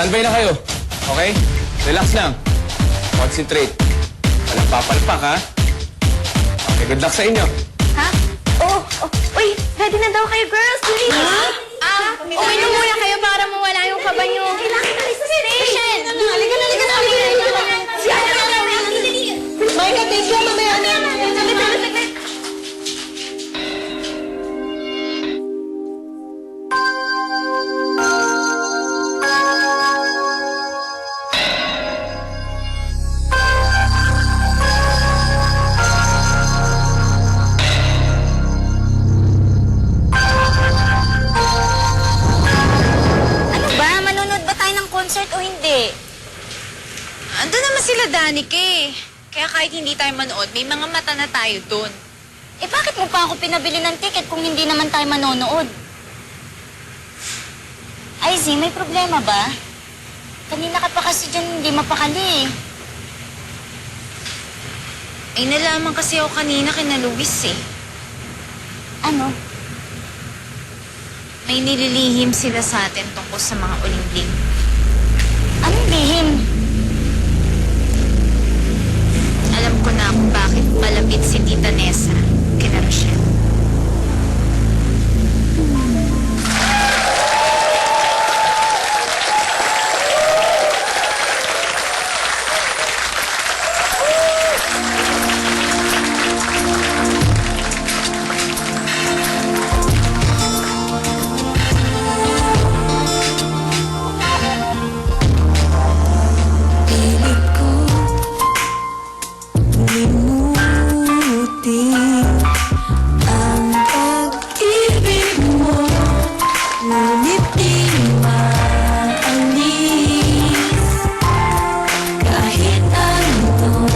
Standby na kayo. Okay? Relax lang. Concentrate. Walang papalpak, ha? Okay, good luck sa inyo. Ha? Uy, ready na daw kayo, girls. Please. Uminom muna kayo para mawala yung kaba nyo. Kailangan na sa station. Halika na. May katisya, mamaya na. Ano ba? Manonood ba tayo ng concert o hindi? Andun naman sila Danica eh. Kaya kahit hindi tayo manood, may mga mata na tayo dun. Eh bakit mo pa ako pinabili ng ticket kung hindi naman tayo manonood? Ay, Z, may problema ba? Kanina ka pa kasi dyan hindi mapakali eh. Ay, nalaman kasi ako kanina kina Luis eh. Ano? May nililihim sila sa atin tungkol sa mga uling-ling. Anong lihim? Alam ko na kung bakit malapit si Tita Nessa kina Rochelle. Pilit ko limutin ang pag-ibig mo, ngunit di maalis kahit anong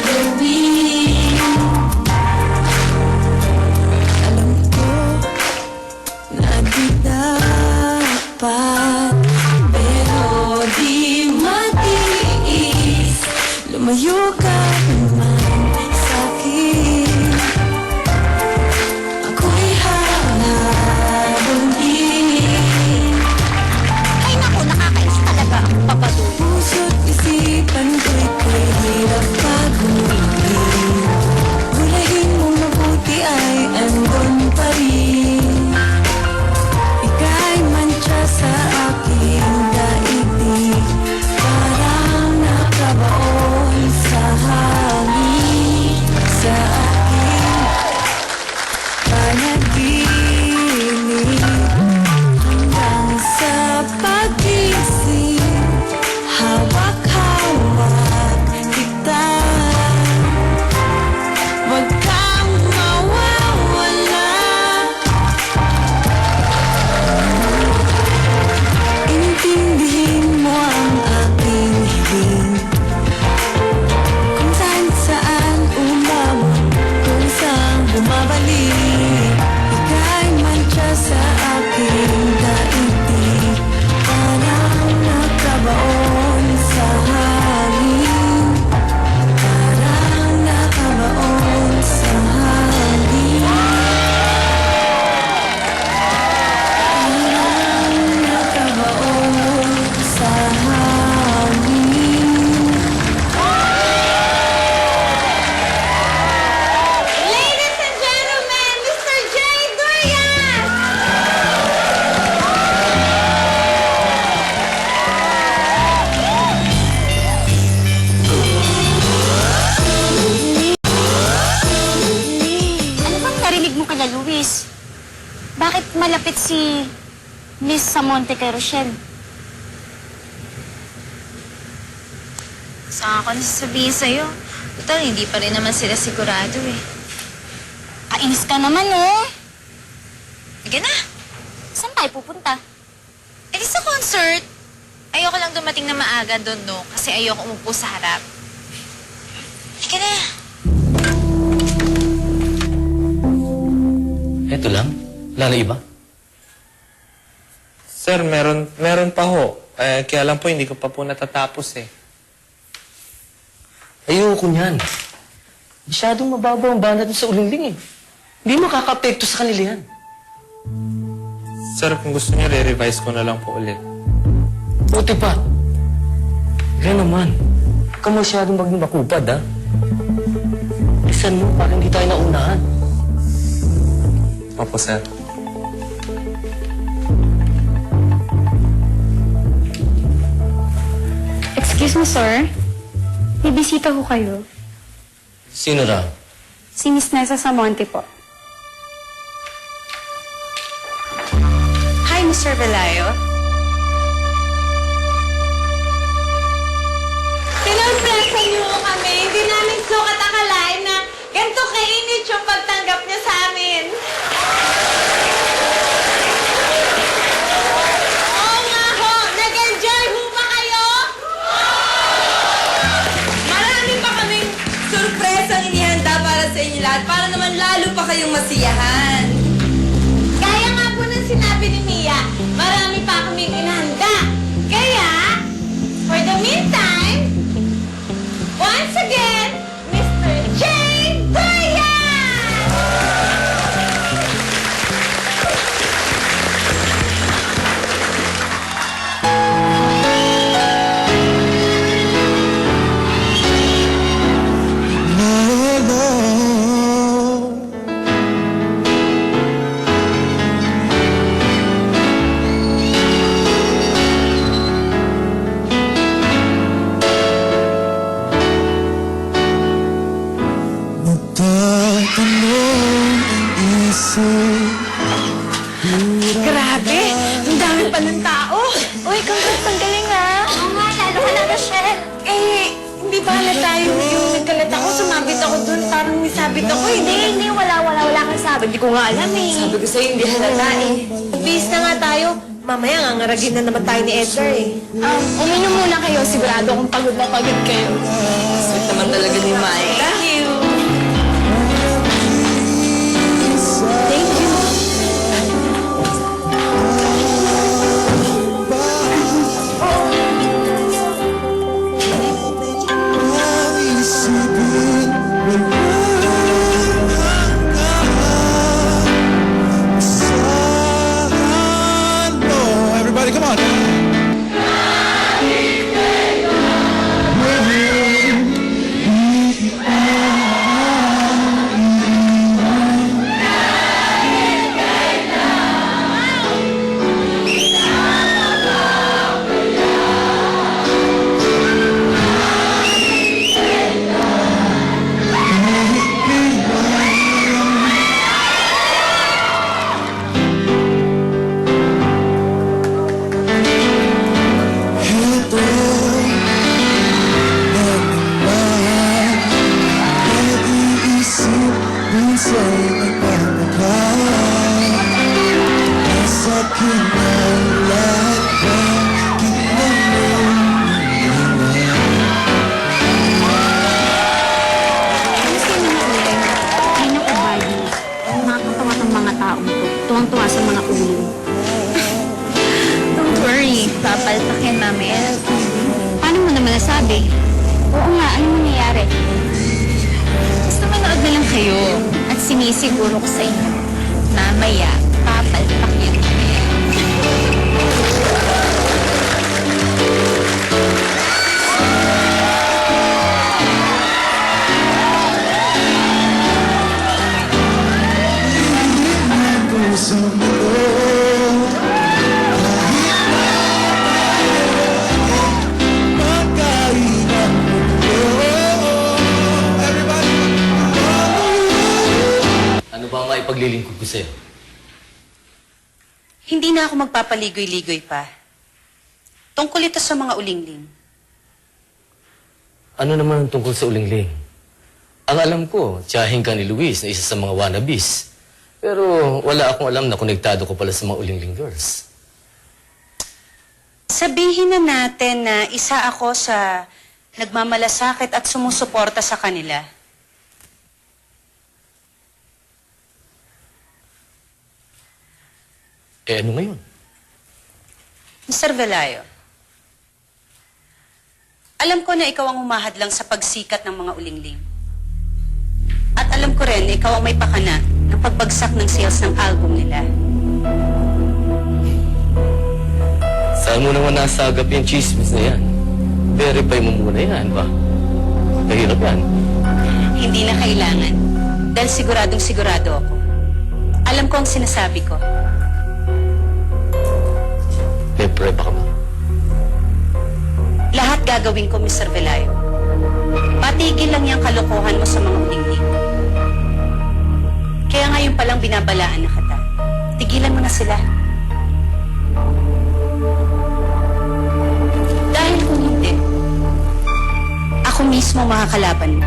gawin. Alam ko na di dapat, pero di matiis. Lumayo ka naman sa'kin, ako'y hahabulin. Ay naku, nakakainis talaga ang papadulo. Puso't isipan ko'y hirap pag-uwi. Gulahin mong mabuti ay andun pa rin. Ika'y mantsa sa aking daigdig, parang nakabaon sa hangin. Sa aking panaginip hanggang sa pag-isip, hawak-hawak kita. Huwag kang mawawala. Intindihin mo ang aking hiling, kung saan umawag, kung saan bumabalik. Ika'y mantsa sa aking daigdig, parang nakabaon sa hangin. Parang nakabaon sa hangin. Parang nakabaon sa hangin. Ladies and gentlemen, Mr. Jay Durian! Ano bang narinig mo kala Luis? Bakit malapit si Miss Samonte kay Rochelle? Saan ako nasasabihin sa'yo? Total, hindi pa rin naman sila sigurado eh. Kainis ka naman oh. Sige na! Saan tayo pupunta? Eh di sa concert, ayoko lang dumating na maaga doon, no? Kasi ayoko umupo sa harap. Sige na! Eto lang? Wala na iba? Sir, meron pa ho. Kaya lang po, hindi ko pa po natatapos eh. Ayoko niyan. Masyadong mababaw ang banat mo sa ulingling eh. Hindi makaka-apekto sa kanila yan. Sir, kung gusto niyo, re-revise ko na lang po ulit. Buti pa. Kaya naman, huwag ka masyadong maging makupad, ha? Lisan mo para hindi tayo naunahan. Opo, sir. Excuse me, sir. May bisita ko kayo. Sino raw? Si Miss Nessa Samonte po. Hi, Mr. Velayo. Pinag-presa niyo kami. Hindi namin sukat akalain na ganito kainit yung pagtanggap niyo sa amin. Oo nga ho! Nag-enjoy ho ba kayo? Marami pa kaming surpresang inihanda para sa inyo lahat para naman lalo pa kayong masiyahan. Gaya nga po ng sinabi ni Mia, marami pa kaming inahanda. Kaya, for the meantime, once again, Mr. J. Brian! Grabe! Ang dami pa ng tao! Uy, congrats, ang galing ha. Oo nga, lalo ka na, Rochelle. Hindi ba na tayo yung nagkalat ako? Sumabit ako dun, parang may sabit ako. Hindi, wala kang sabi. Hindi ko nga alam eh. Sabi ko sa'yo, hindi halata eh. Bis na nga tayo. Mamaya nga ngaragin na naman tayo ni Edgar eh. Uminom muna kayo. Sigurado kung pagod na pagod kayo. Sweet naman talaga ni Mai. Thank you! Thank you! Everybody, come on. Kasi mga uling, ay naku, Buddy. Nakakatawa ng mga taong to. Tuwang-tuwa sa mga uling. Don't worry, papalpak yan mamaya. Paano mo naman nasabi? Oo nga, ano nangyayari? Basta manood na lang kayo. At sinisiguro ko sa inyo, mamaya, papalpak yan mamaya. Ano ba ang maipaglilingkod ko sa'yo? Hindi na ako magpapaligoy-ligoy pa. Tungkol ito sa mga ulingling. Ano naman ang tungkol sa ulingling? Ang alam ko, tiyahin ka ni Luis na isa sa mga wannabes. Pero wala akong alam na konektado ko pala sa mga ulingling girls. Sabihin na natin na isa ako sa nagmamalasakit at sumusuporta sa kanila. Eh ano ngayon? Mr. Velayo, alam ko na ikaw ang humahadlang sa pagsikat ng mga ulingling. At alam ko rin na ikaw ang may pakana ng pagbagsak ng sales ng album nila. Saan mo naman nasagap yung chismis na yan? Verify mo muna yan ba? Mahirap yan. Hindi na kailangan. Dahil siguradong sigurado ako. Alam ko ang sinasabi ko. May prueba ka ba? Lahat gagawin ko, Mr. Velayo. Patigil lang yung kalokohan mo sa mga uling-ling. Kaya ngayon palang binabalaan na kita. Tigilan mo na sila. Dahil kung hindi, ako mismo makakalaban mo.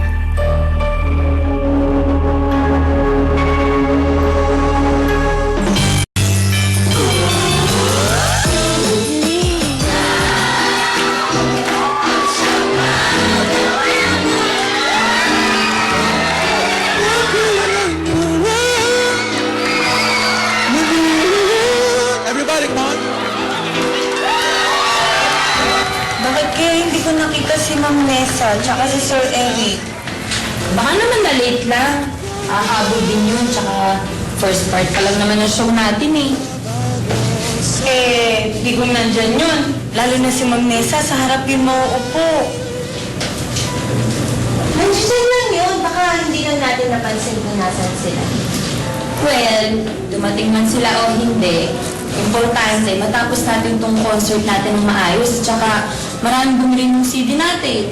Everybody, come on. Bakit kaya hindi ko nakita si Ma'am Nessa tsaka si Sir Eric? Baka naman na-late lang. Ahabol din yun, tsaka first part pa lang naman ng show natin eh. Di ko nandyan yun. Lalo na si Ma'am Nessa, sa harap yung mauupo. Nandiyan lang yun, baka hindi lang natin napansin kung nasan sila. Well, dumating man sila o hindi, importante, matapos natin tong concert natin ng maayos, tsaka maraming bumili ng CD natin.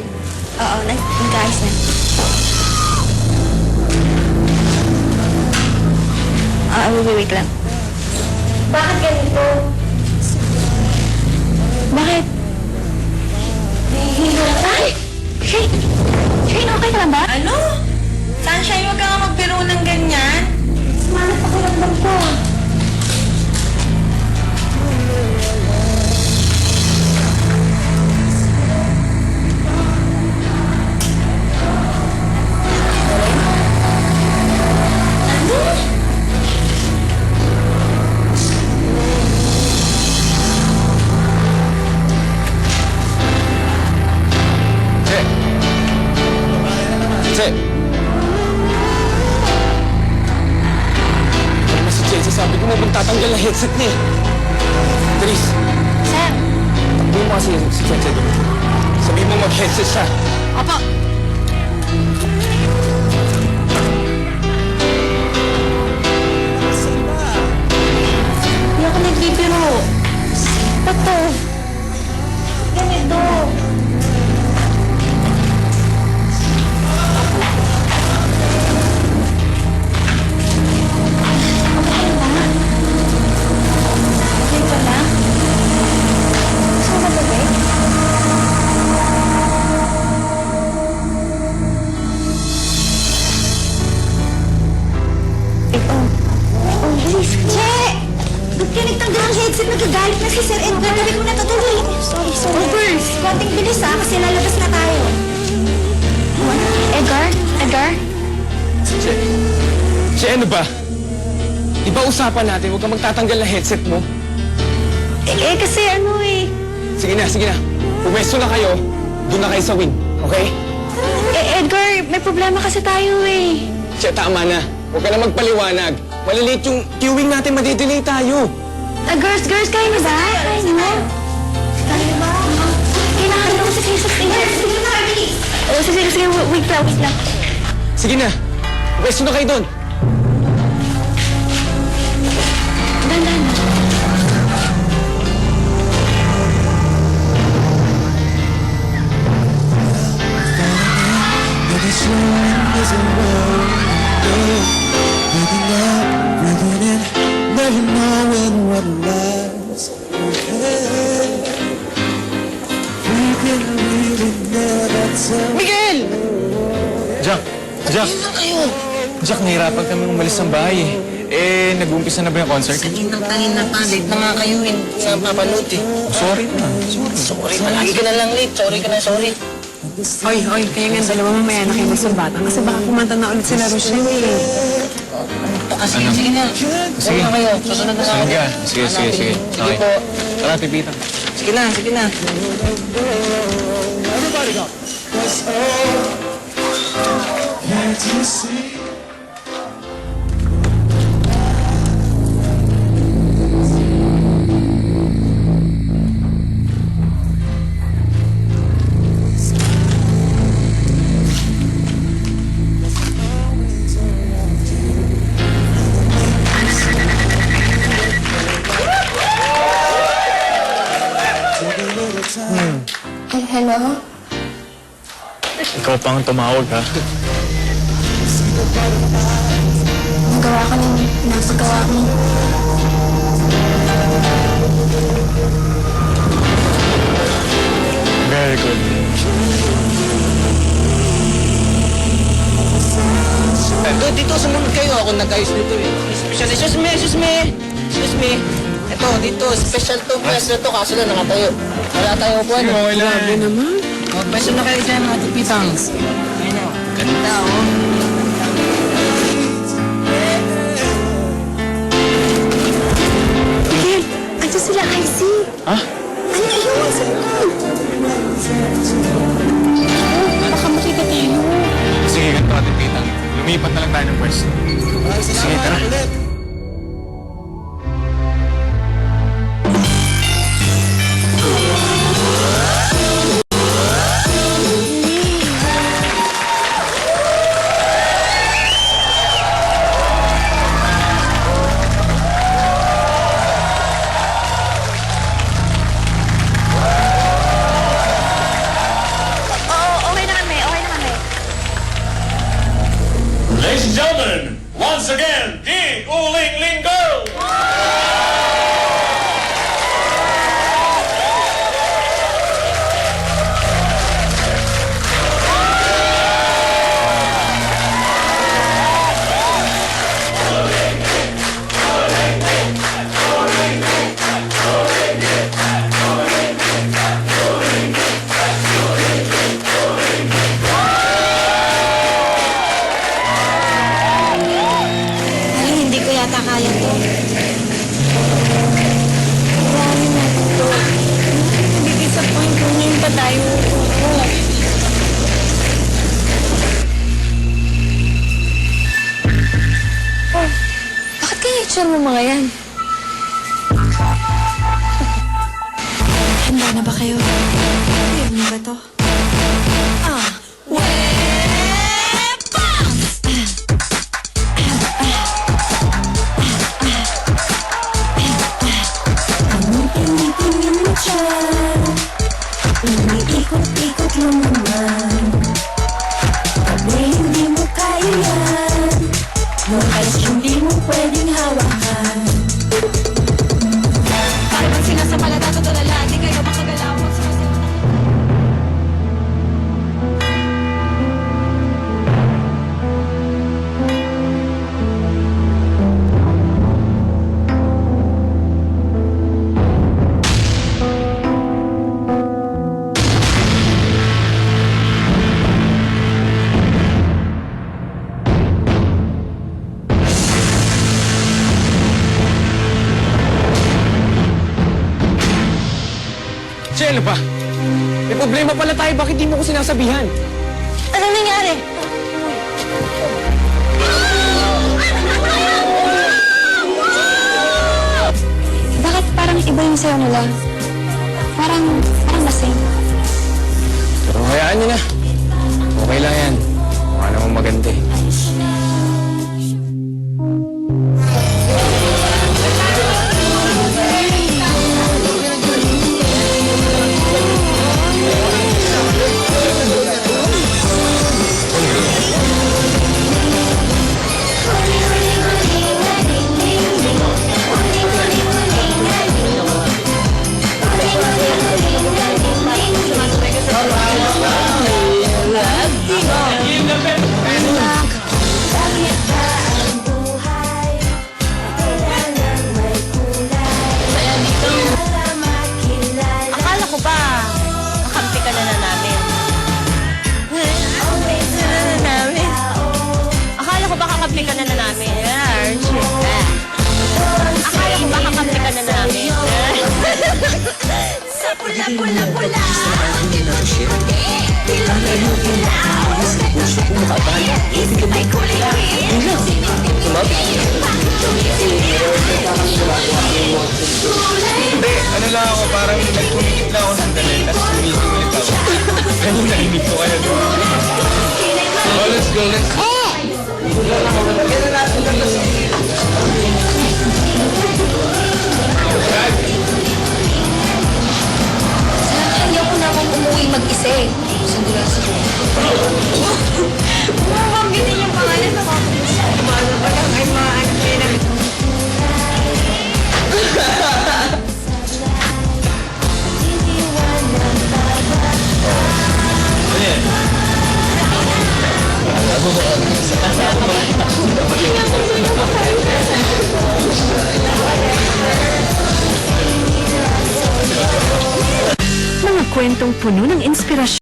Oo, guys na. Wait lang. Bakit ganito? Bakit? Ay! Shane! Shane, okay ka lang ba? Ano? Sunshine, huwag ka nga magbiro ng ganyan. Sumanap ako ng bangko. Che! Ano ba si Che? Sabi ko mo magtatanggal na headset niya. Therese, Sir. takbuhin mo kasi si Che doon. Sabihin mo mag-headset siya. Opo. Hindi ako nagbibiro. Toto. Ganito. Okay ka lang? Gusto mo matubig? Please. Che! Ba't ka nagtanggal ang headset? Nagagalit na si Sir Edgar. Gabi ko na to tuloy. Sorry. Overs. Konting bilis kasi lalabas na tayo. Edgar? Edgar? Che! Che, ano ba? Di ba usapan natin, huwag kang magtatanggal na headset mo? Kasi ano eh. Sige na. Pumesto na kayo, doon na kayo sa wing, okay? Edgar, may problema kasi tayo eh. Che, tama na. Huwag ka na magpaliwanag. Maliliit yung queuing natin, madidelay tayo. Girls, kaya na ba? Kaya na. Kaya ba? Kailangan ko sa cases nila. Sige na, bilis. Sige, wait lang. Sige na, pumesto na kayo doon. Dandan. Never knowing what lies ahead. We can really never tell. Miguel! Jack, nahirapan kami umalis ng bahay eh. Nag-uumpisa na ba yung concert? Kanina pa. Late na nga kayo. Hindi nga papanood eh. Sorry na. Sorry na. Lagi ka na lang late. Sorry. Hoy, kaya nga dalawa mamaya na kayo magsumbatan kasi baka kumanta na ulit sila Rochelle eh. Sige na. Sige. Huwag na kayo. Susunod na ako. Sige. Sige Okay. po. Tara, pipita. Sige na. Everybody go. That's all. Can't you see? ano? Ikaw pang tumawag, ha? Nagawa ko ng napagawa mo. Very good. Dito, sumunod kayo. Ako nag-ayos dito eh. Special, excuse me. Ito, dito, special to pwesto to. Kaso lang nakatayo. Wala tayong upuan. Okay lang. Grabe naman. Pwesto na kayo dyan, mga tipitangs. Ayun o. Ganda, oh. Miguel, ito sila, IC. Ha? Ano yun? Baka makita tayo. Sige, ganito ating titang. Lumipat na lang tayo ng pwesto. Sige, tara. Okay na kami. Ladies and gentlemen, once again, the Uling Ling Girl! Ay, hindi ko yata kaya to. Marami na ito. Nag-disappoint ko ngayon pa tayo. Oh, bakit kaya itsura mo mga yan? Handa na ba kayo? Ayaw niyo ba to? Ah, tingin mo dyan, iniikot-ikot mo naman. Pag may hindi mo kaya yan, yung ice hindi mo pwedeng hawakan. Parang sinasapalata to tulala, di kayo makagalaw. Che, ano ba? May problema pala tayo. Bakit di mo ko sinasabihan? Ano nangyari? Bakit parang iba yung sayo nila? Parang lasing. Pero hayaan niyo na. Okay lang yan. Mukha namang maganda eh. Akala ko ba, makampi ka na namin. Akala ko ba kakampi ka na namin. Akala ko ba kakampi ka na namin. Sa pula-pula-pula. Isip ay kulay-kulay. Hindi, ano lang ako, parang nagpumikit lang ako sandali, tapos sumising ulit ako. Ganun narinig ko kayo. Oh, let's go, let's go. Ayaw ko na akong umuwi mag-isa. Mga kwentong puno ng inspirasyon.